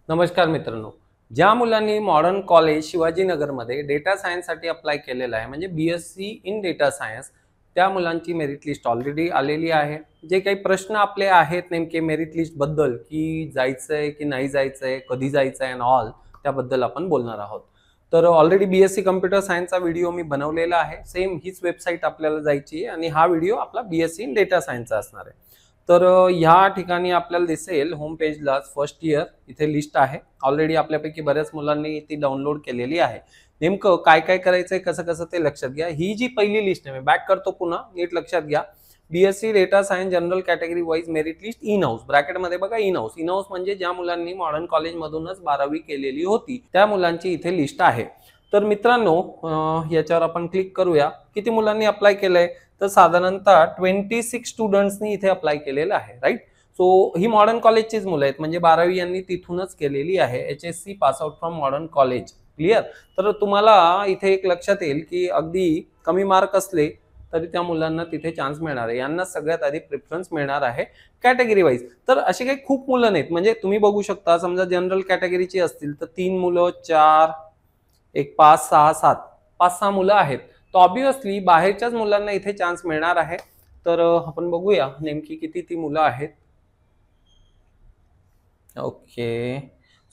नमस्कार मित्रांनो, ज्या मुलांनी मॉडर्न कॉलेज शिवाजीनगरमध्ये डेटा सायन्ससाठी अप्लाय केलेला आहे म्हणजे BSc इन डेटा सायन्स, त्या मुलांची मेरिट लिस्ट ऑलरेडी आलेली आहे। जे काही प्रश्न आपले आहेत नेमके मेरिट लिस्ट बद्दल की जायचंय की नाही जायचंय, कधी जायचंय अँड ऑल, त्याबद्दल आपण बोलणार आहोत। तर ऑलरेडी BSc कम्प्युटर सायन्सचा व्हिडिओ मी बनवलेला आहे। सेम हीच वेबसाईट आपल्याला जायची आहे आणि हा व्हिडिओ आपला BSc इन डेटा सायन्सचा असणार आहे। तर ह्या ठिकाणी आपल्याला दिसेल होम पेजला फर्स्ट इयर इथे लिस्ट आहे। ऑलरेडी आपल्यापैकी बऱ्याच मुलांनी ती डाउनलोड केलेली आहे। नेमकं काय काय करायचंय, कसं कसं ते लक्षात घ्या। ही जी पहिली लिस्ट आहे, मी बॅक करतो पुन्हा, नीट लक्षात घ्या। BSc data science general category wise merit list in house, ब्रॅकेटमध्ये बघा इन हाऊस। इन हाऊस म्हणजे ज्या मुलांनी मॉडर्न कॉलेजमधूनच 12वी केलेली होती त्या मुलांची इथे लिस्ट आहे। तर मित्रांनो, याच्यावर आपण क्लिक करूया। किती मुलांनी अप्लाय केलंय, तर साधारणतः 26 स्टुडंट्सनी इथे अप्लाय केलेलं आहे, राईट। सो ही मॉडर्न कॉलेजचीच मुलं आहेत, म्हणजे 12वी यांनी तिथूनच केलेली आहे, HSC pass out from modern college. Clear. तर तुम्हाला इथे एक लक्षात येईल की अगदी कमी मार्क असले तरी त्या मुलांना तिथे चान्स मिळणार आहे। यांना सगळ्यात आधी प्रेफरन्स मिळणार आहे कॅटेगरी वाईज। तर असे काही खूप मुलं नाहीत, म्हणजे तुम्ही बघू शकता, समजा जनरल कॅटेगरीची असतील तर 3 मुलं, 4, एक 5, 6, 7, 5-6 मुलं आहेत। तर ऑब्विसली बाहेरच्याच मुलांना इथे चान्स मिळणार आहे। तर आपण बघूया नेमकी किती ती मुलं आहेत। ओके,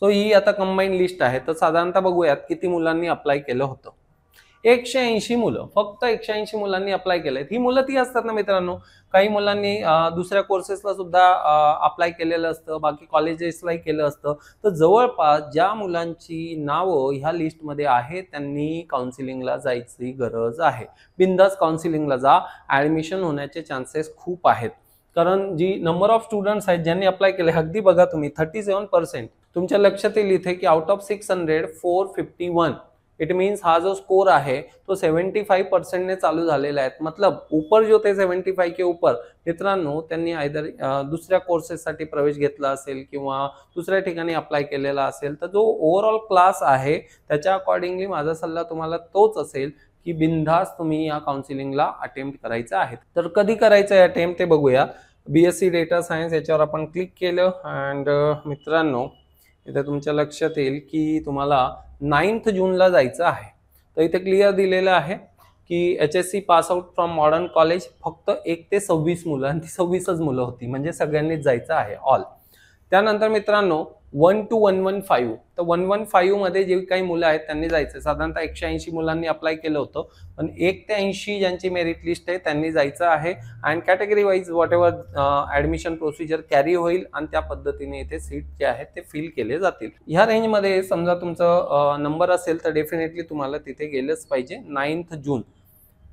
सो ही आता कंबाईन लिस्ट आहे। तर साधारणतः बघूयात किती मुलांनी अप्लाय केलं होतं। 180 मुलं, फक्त 180 मुलांनी अप्लाय केलंय। ही मुलं ती असतात ना मित्रांनो, काही मुलांनी दुसऱ्या कोर्सेसला सुद्धा अप्लाय केलेलं असतं, बाकी कॉलेजेसलाही केलं असतं। तर जवळपास ज्या मुलांची नावं ह्या लिस्टमध्ये आहेत त्यांनी काउन्सिलिंगला जायची गरज आहे। बिंदास काउन्सिलिंगला जा, ऍडमिशन होण्याचे चान्सेस खूप आहेत। कारण जी नंबर ऑफ स्टुडंट्स आहेत ज्यांनी अप्लाय केले, अगदी बघा तुम्ही 37%। तुमच्या लक्षात येईल इथे की आउट ऑफ 600 451, इट मीन्स हा जो स्कोर आहे तो 75% ने चालू झालेला आहे। मतलब ऊपर जो थे 75 के ऊपर मित्रांनो, त्यांनी आयदर दुसऱ्या कोर्सेससाठी प्रवेश घेतला असेल किंवा दुसऱ्या ठिकाणी अप्लाय केलेला असेल। तर जो ओव्हरऑल क्लास आहे त्याच्या अकॉर्डिंगली माझा सल्ला तुम्हाला तोच असेल की बिनधास्त तुम्ही या काउन्सिलिंगला अटेम्प्ट करायचं आहे। तर कधी करायचं आहे अटेम्प्ट ते बघूया। BSc डेटा सायन्स याच्यावर आपण क्लिक केलं अँड मित्रांनो, इथे तुमच्या लक्षात येईल की तुम्हाला 9 जूनला जायचं आहे। तर इथे क्लिअर दिलेलं आहे की HSC pass out from modern college, फक्त 1 ते 26 मुलं, आणि ती 26च मुलं होती, म्हणजे सगळ्यांनीच जायचं आहे ऑल। त्यानंतर मित्रांनो 1 to 115, तर 115 मध्ये जे काही मुलं आहेत त्यांनी जायचं। साधारणतः 180 मुलांनी अप्लाय केलं होतं, पण 1 ते 80 ज्यांची मेरिट लिस्ट आहे त्यांनी जायचं आहे। And category wise what ever admission procedure carry होईल आणि त्या पद्धतीने इथे सीट जे आहेत ते फिल केले जातील। ह्या रेंजमध्ये समजा तुमचा नंबर असेल तर डेफिनेटली तुम्हाला तिथे गेलंच पाहिजे 9 जून।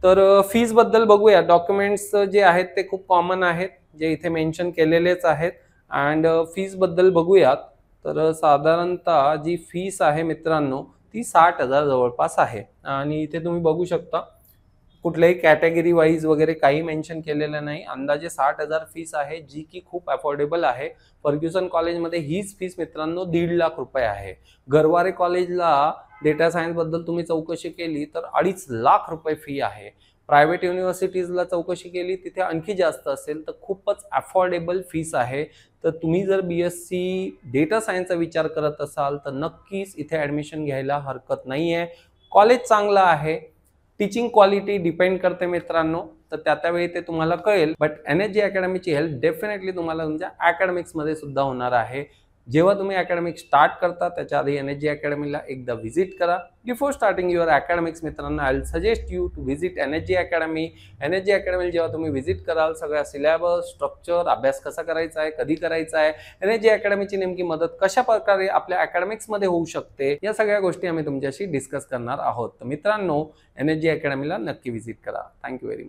तर फीज बद्दल बघूया। डॉक्युमेंट्स जे आहेत ते खूप कॉमन आहेत, जे इथे मेन्शन केलेलेच आहेत। अँड फीज बद्दल बघूयात, तर साधारणतः जी फीस आहे मित्रांनो ती 60,000 जवळपास आहे। आणि इथे तुम्ही बघू शकता कुठल्याही कॅटेगरी वाईज वगैरे काही मेन्शन केलेलं नाही। अंदाजे 60,000 फीस आहे, जी की खूप अफोर्डेबल आहे। फर्ग्युसन कॉलेजमध्ये हीच फीस मित्रांनो 1.5 लाख रुपये आहे। गरवारे कॉलेजला डेटा सायन्स बद्दल तुम्ही चौकशी केली तर 2.5 लाख रुपये फी आहे। प्रायव्हेट युनिव्हर्सिटीजला चौकशी केली तिथे आणखी जास्त असेल। तर खूपच अफोर्डेबल फीस आहे। तर तुम्ही जर BSc डेटा सायन्सचा विचार करत असाल तर नक्कीच इथे ऍडमिशन घ्यायला हरकत नाहीये। कॉलेज चांगलं आहे, टीचिंग क्वालिटी डिपेंड करते मित्रांनो, तर त्यावेळी ते तुम्हाला कळेल। बट NSG अकॅडमीची हेल्प डेफिनेटली तुम्हाला तुमच्या अकॅडमिक्समध्ये सुद्धा होणार आहे। जेव्हा तुम्ही अकॅडमिक स्टार्ट करता त्याच्या आधी NSG अकॅडमीला एकदा व्हिजिट करा। बिफोर स्टार्टिंग युअर अकॅडमिक्स मित्रांनो, I will suggest you to visit NSG academy. NSG अकॅडमीला जेव्हा तुम्ही व्हिजिट कराल, सगळ्या सिलेबस, स्ट्रक्चर, अभ्यास कसा करायचा आहे, कधी करायचा आहे, NSG अकॅडमीची नेमकी मदत कशा प्रकारे आपल्या अकॅडमिक्समध्ये होऊ शकते, या सगळ्या गोष्टी आम्ही तुमच्याशी डिस्कस करणार आहोत। तर मित्रांनो, NSG अकॅडमीला नक्की व्हिजिट करा। Thank you very much.